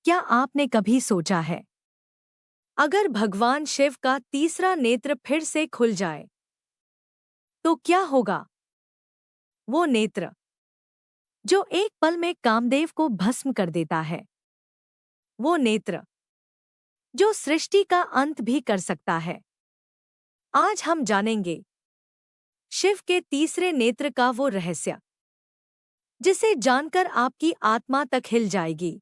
क्या आपने कभी सोचा है, अगर भगवान शिव का तीसरा नेत्र फिर से खुल जाए तो क्या होगा? वो नेत्र जो एक पल में कामदेव को भस्म कर देता है, वो नेत्र जो सृष्टि का अंत भी कर सकता है। आज हम जानेंगे शिव के तीसरे नेत्र का वो रहस्य, जिसे जानकर आपकी आत्मा तक हिल जाएगी।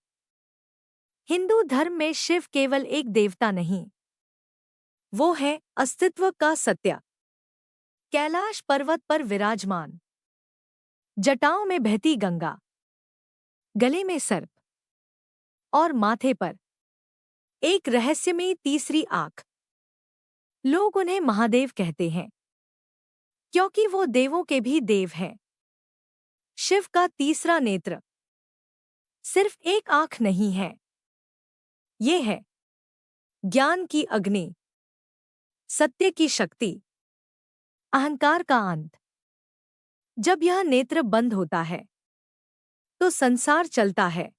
हिंदू धर्म में शिव केवल एक देवता नहीं, वो है अस्तित्व का सत्य। कैलाश पर्वत पर विराजमान, जटाओं में बहती गंगा, गले में सर्प और माथे पर एक रहस्यमयी तीसरी आंख। लोग उन्हें महादेव कहते हैं क्योंकि वो देवों के भी देव हैं। शिव का तीसरा नेत्र सिर्फ एक आंख नहीं है, ये है ज्ञान की अग्नि, सत्य की शक्ति, अहंकार का अंत। जब यह नेत्र बंद होता है तो संसार चलता है,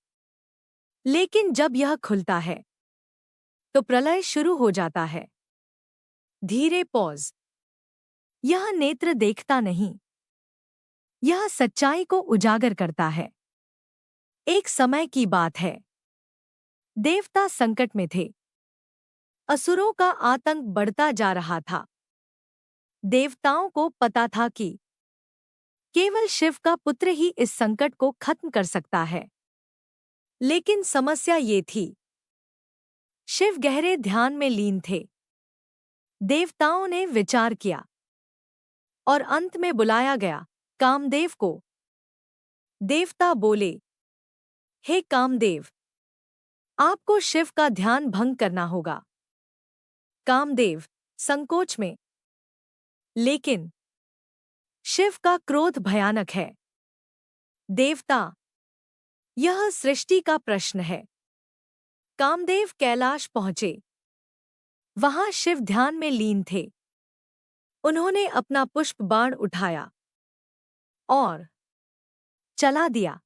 लेकिन जब यह खुलता है तो प्रलय शुरू हो जाता है। धीरे पॉज। यह नेत्र देखता नहीं, यह सच्चाई को उजागर करता है। एक समय की बात है, देवता संकट में थे। असुरों का आतंक बढ़ता जा रहा था। देवताओं को पता था कि केवल शिव का पुत्र ही इस संकट को खत्म कर सकता है। लेकिन समस्या ये थी, शिव गहरे ध्यान में लीन थे। देवताओं ने विचार किया और अंत में बुलाया गया कामदेव को। देवता बोले, हे कामदेव, आपको शिव का ध्यान भंग करना होगा। कामदेव संकोच में, लेकिन शिव का क्रोध भयानक है। देवता, यह सृष्टि का प्रश्न है। कामदेव कैलाश पहुंचे। वहां शिव ध्यान में लीन थे। उन्होंने अपना पुष्प बाण उठाया और चला दिया।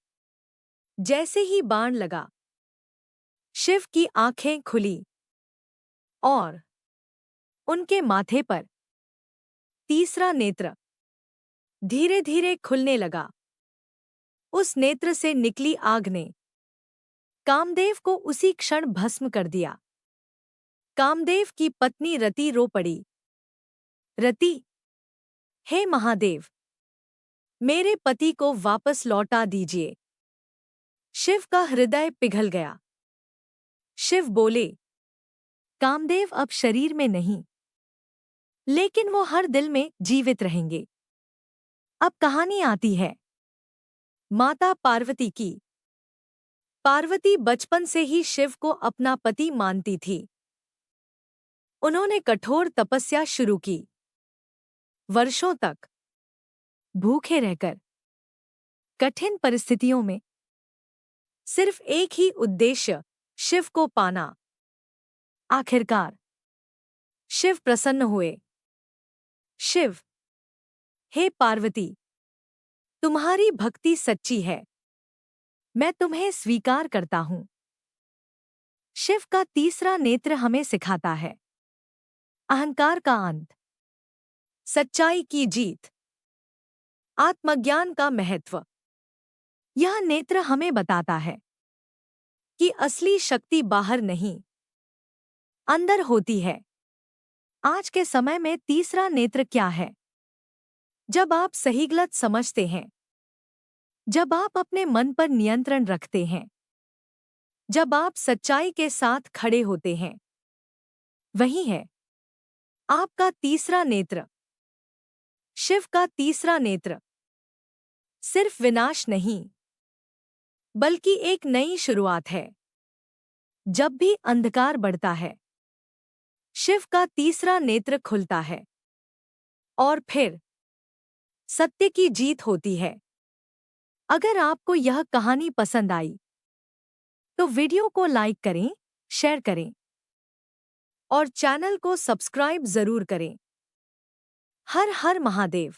जैसे ही बाण लगा, शिव की आंखें खुली और उनके माथे पर तीसरा नेत्र धीरे धीरे खुलने लगा। उस नेत्र से निकली आग ने कामदेव को उसी क्षण भस्म कर दिया। कामदेव की पत्नी रति रो पड़ी। रति, हे महादेव, मेरे पति को वापस लौटा दीजिए। शिव का हृदय पिघल गया। शिव बोले, कामदेव अब शरीर में नहीं, लेकिन वो हर दिल में जीवित रहेंगे। अब कहानी आती है माता पार्वती की। पार्वती बचपन से ही शिव को अपना पति मानती थी। उन्होंने कठोर तपस्या शुरू की। वर्षों तक भूखे रहकर, कठिन परिस्थितियों में, सिर्फ एक ही उद्देश्य, शिव को पाना। आखिरकार शिव प्रसन्न हुए। शिव, हे पार्वती, तुम्हारी भक्ति सच्ची है, मैं तुम्हें स्वीकार करता हूं। शिव का तीसरा नेत्र हमें सिखाता है अहंकार का अंत, सच्चाई की जीत, आत्मज्ञान का महत्व। यह नेत्र हमें बताता है कि असली शक्ति बाहर नहीं, अंदर होती है। आज के समय में तीसरा नेत्र क्या है? जब आप सही गलत समझते हैं, जब आप अपने मन पर नियंत्रण रखते हैं, जब आप सच्चाई के साथ खड़े होते हैं, वही है आपका तीसरा नेत्र। शिव का तीसरा नेत्र सिर्फ विनाश नहीं, बल्कि एक नई शुरुआत है। जब भी अंधकार बढ़ता है, शिव का तीसरा नेत्र खुलता है और फिर सत्य की जीत होती है। अगर आपको यह कहानी पसंद आई तो वीडियो को लाइक करें, शेयर करें और चैनल को सब्सक्राइब जरूर करें। हर हर महादेव।